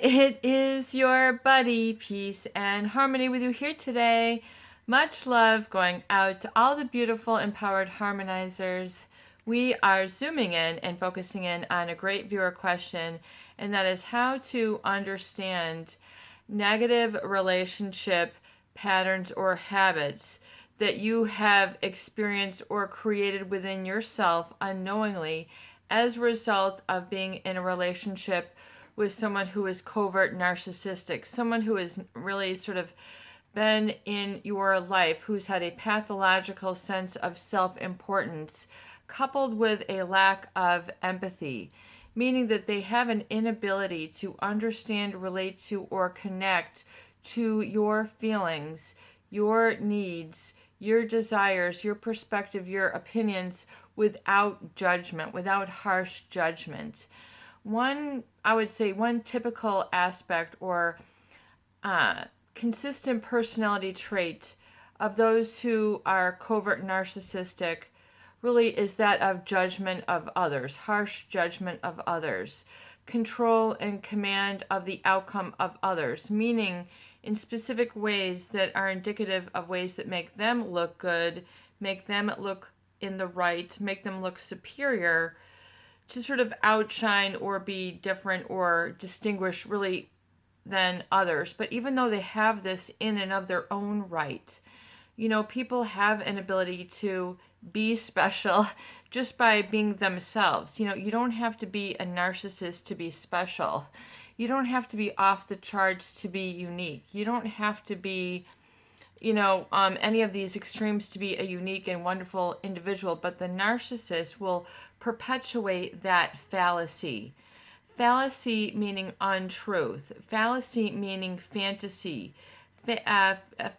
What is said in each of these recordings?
it is your buddy, Peace and Harmony, with you here today. Much love going out to all the beautiful, empowered harmonizers. We are zooming in and focusing in on a great viewer question, and that is how to understand negative relationship patterns or habits that you have experienced or created within yourself unknowingly as a result of being in a relationship with someone who is covert narcissistic, someone who has really sort of been in your life, who's had a pathological sense of self-importance, coupled with a lack of empathy, meaning that they have an inability to understand, relate to, or connect to your feelings, your needs, your desires, your perspective, your opinions without judgment, without harsh judgment. I would say one typical aspect or consistent personality trait of those who are covert narcissistic really is that of judgment of others, harsh judgment of others, control and command of the outcome of others, meaning in specific ways that are indicative of ways that make them look good, make them look in the right, make them look superior, to sort of outshine or be different or distinguish really than others. But even though they have this in and of their own right, people have an ability to be special just by being themselves. You don't have to be a narcissist to be special. You don't have to be off the charts to be unique. You don't have to be any of these extremes to be a unique and wonderful individual, but the narcissist will perpetuate that fallacy. Fallacy meaning untruth. Fallacy meaning fantasy.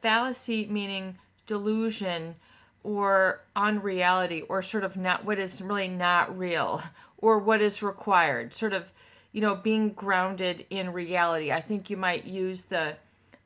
Fallacy meaning delusion or unreality, or sort of not what is really not real, or what is required. Sort of, being grounded in reality. I think you might use the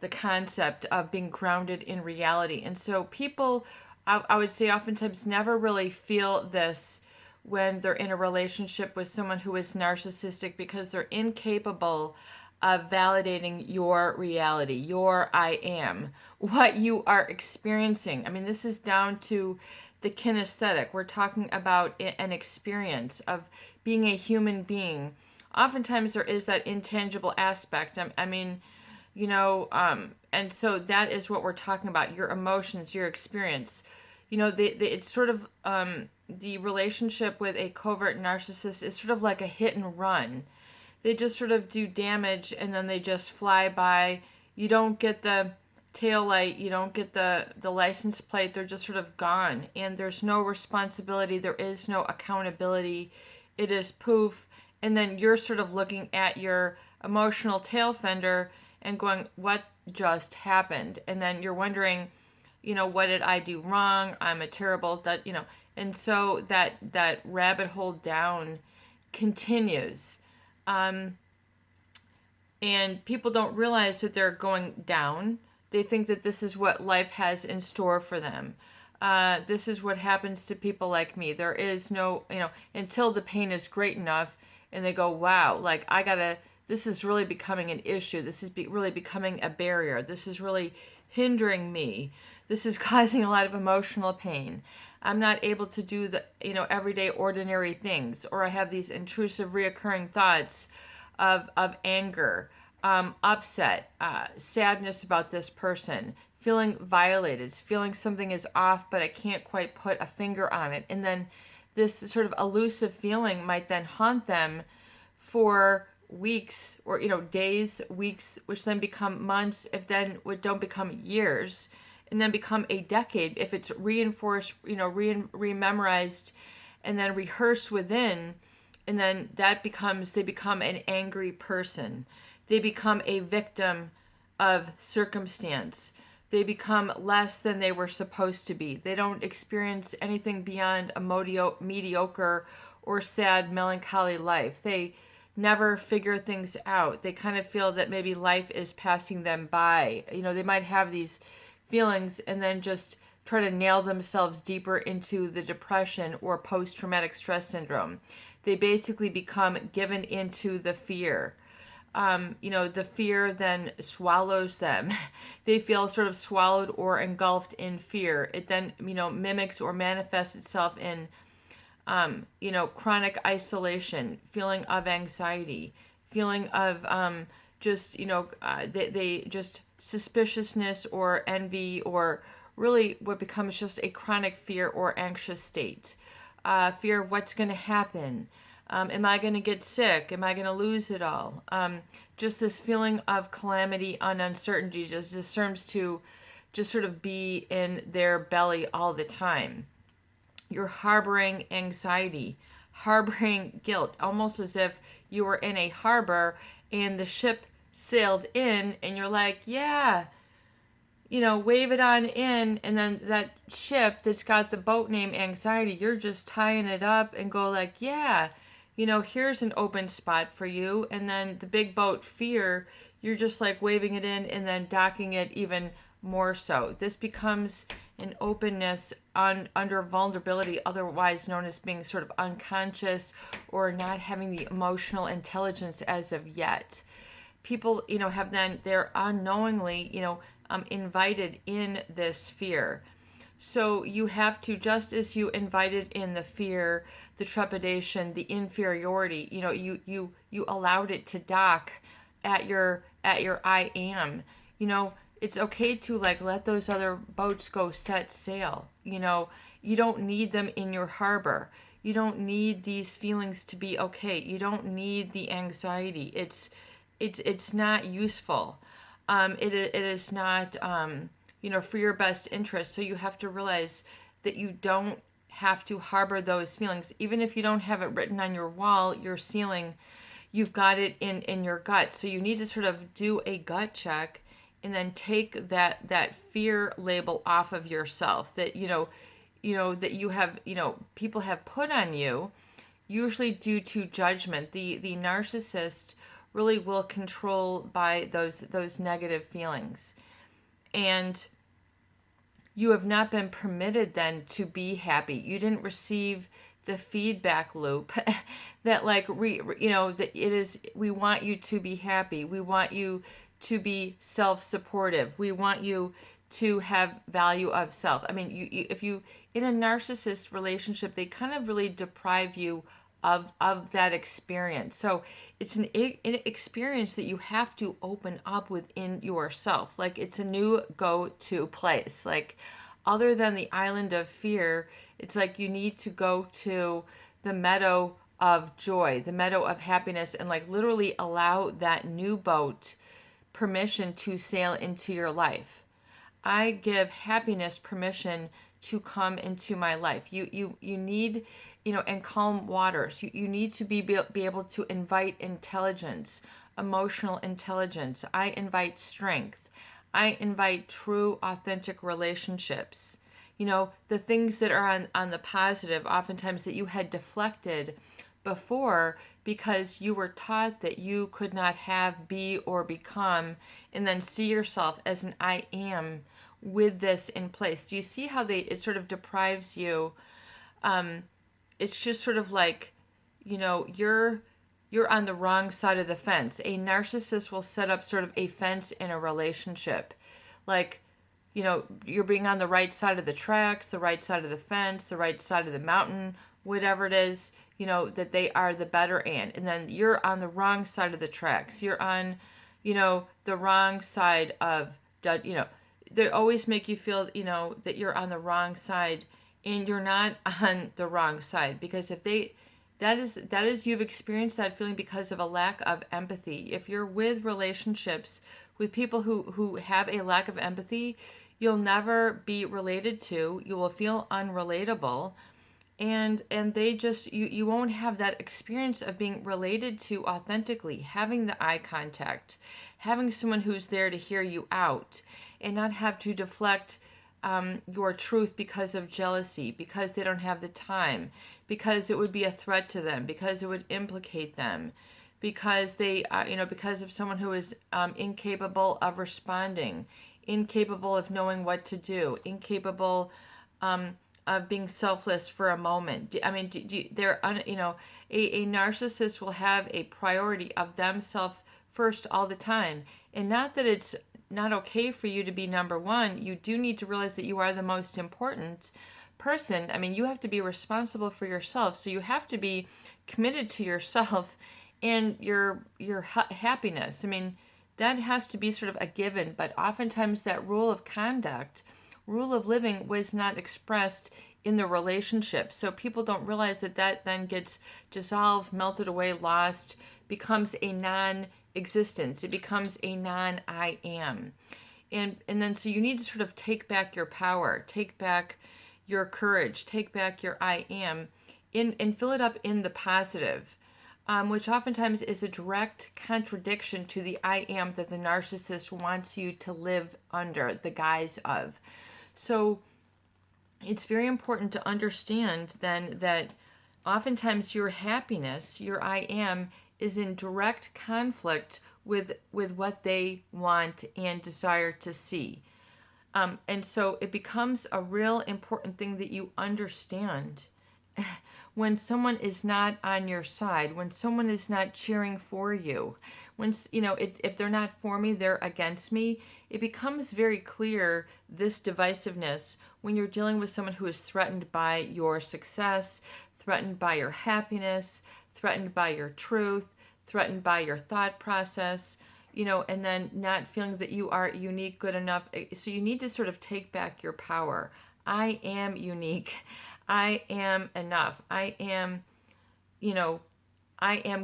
concept of being grounded in reality. And so people, I would say, oftentimes never really feel this when they're in a relationship with someone who is narcissistic, because they're incapable of validating your reality, your I am, what you are experiencing. I mean, this is down to the kinesthetic. We're talking about an experience of being a human being. Oftentimes there is that intangible aspect. And so that is what we're talking about, your emotions, your experience. It's sort of, the relationship with a covert narcissist is sort of like a hit and run. They just sort of do damage and then they just fly by. You don't get the tail light, you don't get the license plate, they're just sort of gone. And there's no responsibility, there is no accountability. It is poof. And then you're sort of looking at your emotional tail fender and going, what just happened? And then you're wondering, what did I do wrong? I'm a terrible, and so that rabbit hole down continues. And people don't realize that they're going down. They think that this is what life has in store for them. This is what happens to people like me. There is no, until the pain is great enough and they go, wow, this is really becoming an issue. This is really becoming a barrier. This is really hindering me. This is causing a lot of emotional pain. I'm not able to do the, everyday ordinary things, or I have these intrusive reoccurring thoughts of anger, upset, sadness about this person, feeling violated, feeling something is off, but I can't quite put a finger on it. And then this sort of elusive feeling might then haunt them for weeks, or days, weeks, which then become months, if then would don't become years, and then become a decade if it's reinforced, rememorized, and then rehearsed within. And then they become an angry person. They become a victim of circumstance. They become less than they were supposed to be. They don't experience anything beyond a mediocre or sad, melancholy life. They never figure things out. They kind of feel that maybe life is passing them by. They might have these feelings and then just try to nail themselves deeper into the depression or post-traumatic stress syndrome. They basically become given into the fear. the fear then swallows them. They feel sort of swallowed or engulfed in fear. It then, mimics or manifests itself in, chronic isolation, feeling of anxiety, feeling of they just suspiciousness or envy, or really what becomes just a chronic fear or anxious state. Fear of what's going to happen. Am I going to get sick? Am I going to lose it all? Just this feeling of calamity and uncertainty just seems to just sort of be in their belly all the time. You're harboring anxiety, harboring guilt, almost as if you were in a harbor and the ship sailed in and you're like, yeah, wave it on in, and then that ship that's got the boat name anxiety, you're just tying it up and go like, yeah, here's an open spot for you. And then the big boat fear, you're just like waving it in and then docking it even more so. This becomes an openness under vulnerability, otherwise known as being sort of unconscious or not having the emotional intelligence as of yet. People, have then, they're unknowingly, invited in this fear. So you have to, just as you invited in the fear, the trepidation, the inferiority, you allowed it to dock at your I am. It's okay to like let those other boats go set sail. You don't need them in your harbor. You don't need these feelings to be okay. You don't need the anxiety. It's not useful. It is not for your best interest. So you have to realize that you don't have to harbor those feelings. Even if you don't have it written on your wall, your ceiling, you've got it in your gut. So you need to sort of do a gut check and then take that fear label off of yourself that, that you have, people have put on you, usually due to judgment. The narcissist really will control by those negative feelings. And you have not been permitted then to be happy. You didn't receive the feedback loop that that it is, we want you to be happy. We want you to be self-supportive. We want you to have value of self. I mean, if you in a narcissist relationship, they kind of really deprive you of that experience. So it's an experience that you have to open up within yourself. Like it's a new go-to place. Like other than the island of fear, it's like you need to go to the meadow of joy, the meadow of happiness, and like literally allow that new boat permission to sail into your life. I give happiness permission to come into my life. You need, and calm waters. You need to be able to invite intelligence, emotional intelligence. I invite strength. I invite true, authentic relationships. The things that are on the positive, oftentimes that you had deflected before because you were taught that you could not have, be, or become, and then see yourself as an I am with this in place. Do you see how it sort of deprives you? It's just sort of like, you're on the wrong side of the fence. A narcissist will set up sort of a fence in a relationship. Like, you're being on the right side of the tracks, the right side of the fence, the right side of the mountain, whatever it is, that they are the better and then you're on the wrong side of the tracks. You're on, the wrong side of, they always make you feel, that you're on the wrong side, and you're not on the wrong side, because if that is you've experienced that feeling because of a lack of empathy. If you're with relationships with people who have a lack of empathy, you'll never be related to. You will feel unrelatable. And they just, you won't have that experience of being related to authentically, having the eye contact, having someone who's there to hear you out, and not have to deflect your truth because of jealousy, because they don't have the time, because it would be a threat to them, because it would implicate them, because they, because of someone who is incapable of responding, incapable of knowing what to do, incapable of being selfless for a moment. I mean, a narcissist will have a priority of themselves first all the time. And not that it's not okay for you to be number one. You do need to realize that you are the most important person. I mean, you have to be responsible for yourself. So you have to be committed to yourself and your happiness. I mean, that has to be sort of a given, but oftentimes that rule of conduct, rule of living was not expressed in the relationship. So people don't realize that that then gets dissolved, melted away, lost, becomes a non-existence. It becomes a non-I am. And then so you need to sort of take back your power, take back your courage, take back your I am, and fill it up in the positive, which oftentimes is a direct contradiction to the I am that the narcissist wants you to live under the guise of. So it's very important to understand then that oftentimes your happiness, your I am, is in direct conflict with what they want and desire to see. And so it becomes a real important thing that you understand when someone is not on your side, when someone is not cheering for you, when, if they're not for me, they're against me. It becomes very clear, this divisiveness, when you're dealing with someone who is threatened by your success, threatened by your happiness, threatened by your truth, threatened by your thought process, and then not feeling that you are unique, good enough. So you need to sort of take back your power. I am unique. I am enough. I am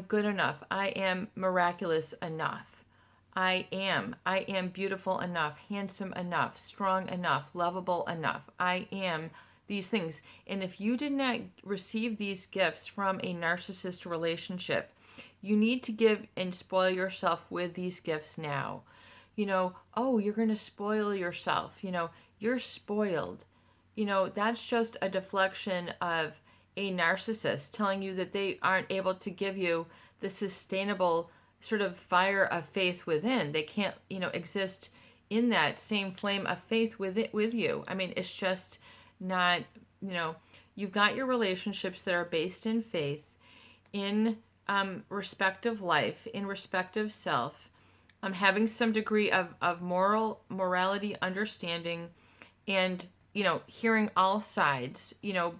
good enough. I am miraculous enough. I am beautiful enough, handsome enough, strong enough, lovable enough. I am these things. And if you did not receive these gifts from a narcissist relationship, you need to give and spoil yourself with these gifts now. Oh, you're going to spoil yourself. You're spoiled. That's just a deflection of a narcissist telling you that they aren't able to give you the sustainable sort of fire of faith within. They can't, exist in that same flame of faith with you. I mean, it's just not, you've got your relationships that are based in faith, in respect of life, in respect of self, having some degree of morality, understanding, and, hearing all sides,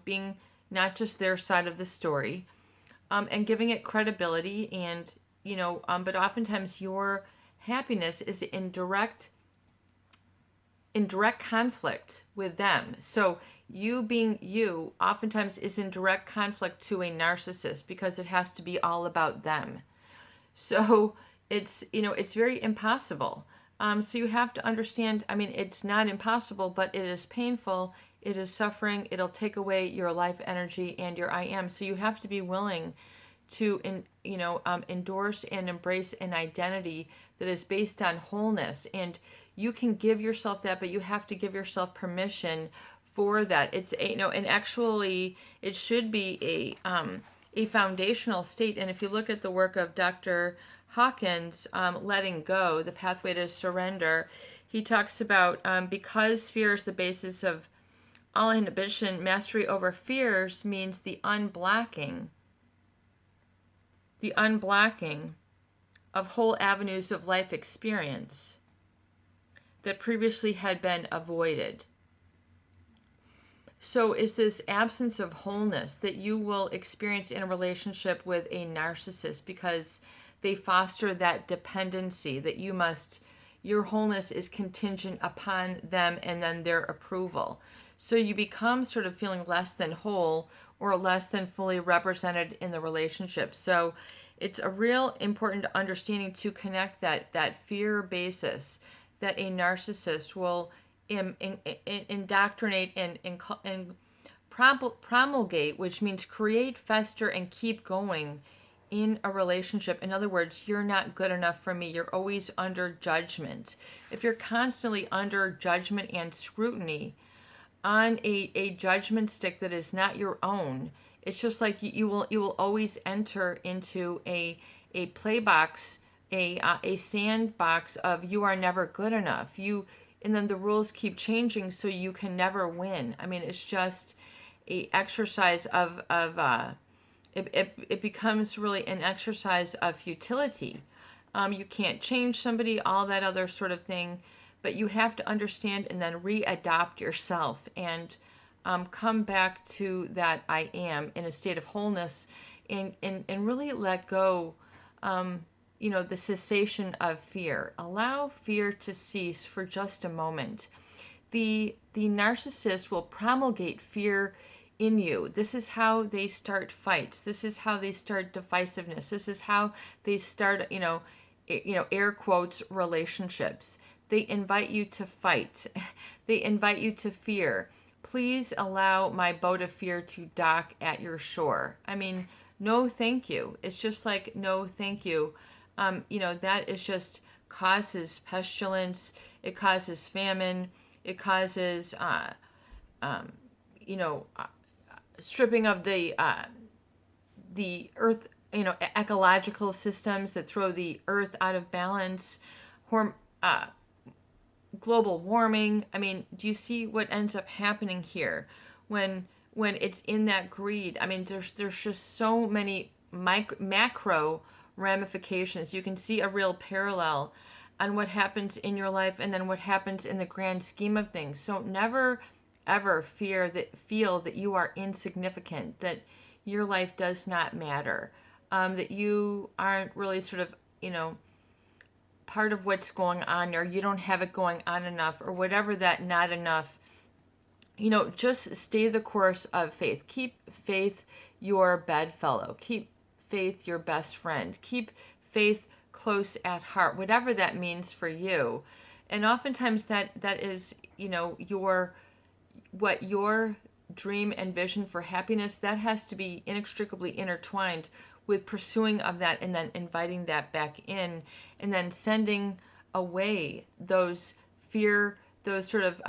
being not just their side of the story, and giving it credibility, and, but oftentimes your happiness is in direct conflict with them. So you being you oftentimes is in direct conflict to a narcissist because it has to be all about them. So it's very impossible. So you have to understand, I mean, it's not impossible, but it is painful. It is suffering. It'll take away your life energy and your I am. So you have to be willing to, endorse and embrace an identity that is based on wholeness. And you can give yourself that, but you have to give yourself permission for that. It's and actually it should be a foundational state. And if you look at the work of Dr. Hawkins, Letting Go, The Pathway to Surrender, he talks about because fear is the basis of all inhibition, mastery over fears means the unblocking of whole avenues of life experience that previously had been avoided. So it's this absence of wholeness that you will experience in a relationship with a narcissist because they foster that dependency that your wholeness is contingent upon them and then their approval. So you become sort of feeling less than whole or less than fully represented in the relationship. So it's a real important understanding to connect that fear basis that a narcissist will indoctrinate and promulgate, which means create, fester, and keep going in a relationship. In other words, you're not good enough for me. You're always under judgment. If you're constantly under judgment and scrutiny on a judgment stick that is not your own, it's just like you will always enter into a play box, a sandbox of you are never good enough. And then the rules keep changing, so you can never win. I mean, it's just a exercise it becomes really an exercise of futility. You can't change somebody, all that other sort of thing. But you have to understand and then readopt yourself and come back to that I am in a state of wholeness, and really let go, the cessation of fear. Allow fear to cease for just a moment. The narcissist will promulgate fear in you. This is how they start fights. This is how they start divisiveness. This is how they start, air quotes, relationships. They invite you to fight. They invite you to fear. Please allow my boat of fear to dock at your shore. I mean, no, thank you. It's just like, no, thank you. That is just causes pestilence. It causes famine. It causes, stripping of the earth, ecological systems that throw the earth out of balance, global warming. I mean, do you see what ends up happening here when it's in that greed? I mean, there's just so many macro ramifications. You can see a real parallel on what happens in your life and then what happens in the grand scheme of things. So never ever feel that you are insignificant, that your life does not matter, that you aren't really sort of, part of what's going on, or you don't have it going on enough, or whatever that not enough. Just stay the course of faith. Keep faith your bedfellow. Keep faith your best friend. Keep faith close at heart, whatever that means for you. And oftentimes that is, what your dream and vision for happiness, that has to be inextricably intertwined with pursuing of that, and then inviting that back in, and then sending away those fear, those sort of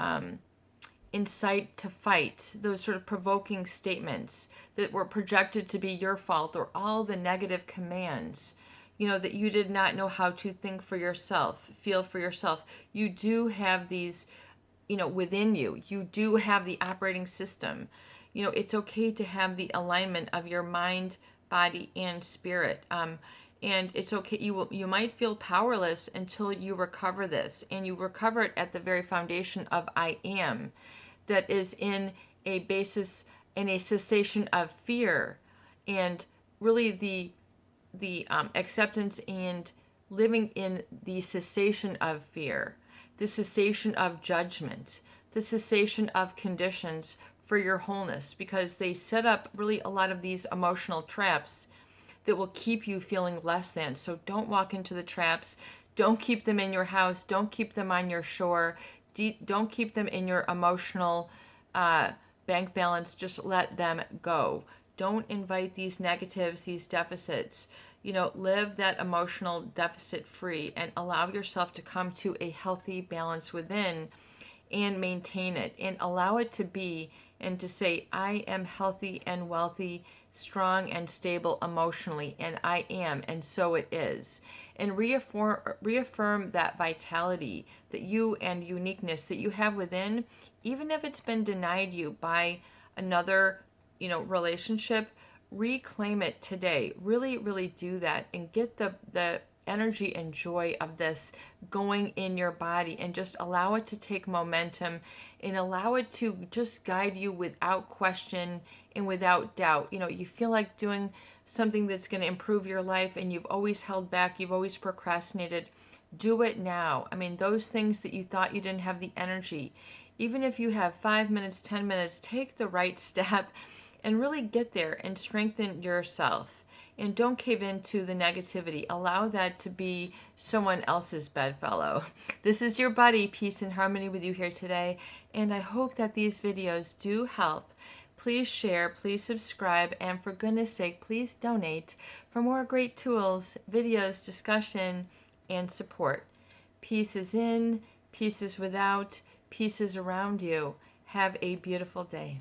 incite to fight, those sort of provoking statements that were projected to be your fault, or all the negative commands, that you did not know how to think for yourself, feel for yourself. You do have these, within you. You do have the operating system. It's okay to have the alignment of your mind, body, and spirit. And it's okay. You might feel powerless until you recover this, and you recover it at the very foundation of I am, that is in a basis, in a cessation of fear, and really the acceptance and living in the cessation of fear, the cessation of judgment, the cessation of conditions for your wholeness, because they set up really a lot of these emotional traps that will keep you feeling less than. So don't walk into the traps. Don't keep them in your house. Don't keep them on your shore. Don't keep them in your emotional bank balance. Just let them go. Don't invite these negatives, these deficits. Live that emotional deficit free, and allow yourself to come to a healthy balance within, and maintain it, and allow it to be, and to say, I am healthy and wealthy, strong and stable emotionally, and I am, and so it is. And reaffirm that vitality, that you and uniqueness that you have within, even if it's been denied you by another, relationship. Reclaim it today. Really, really do that, and get the energy and joy of this going in your body, and just allow it to take momentum, and allow it to just guide you without question and without doubt. You feel like doing something that's going to improve your life, and you've always held back, you've always procrastinated. Do it now. I mean, those things that you thought you didn't have the energy, even if you have 5 minutes, 10 minutes, take the right step and really get there and strengthen yourself. And don't cave into the negativity. Allow that to be someone else's bedfellow. This is your buddy, Peace and Harmony, with you here today. And I hope that these videos do help. Please share, please subscribe, and for goodness sake, please donate for more great tools, videos, discussion, and support. Peace is in, peace is without, peace is around you. Have a beautiful day.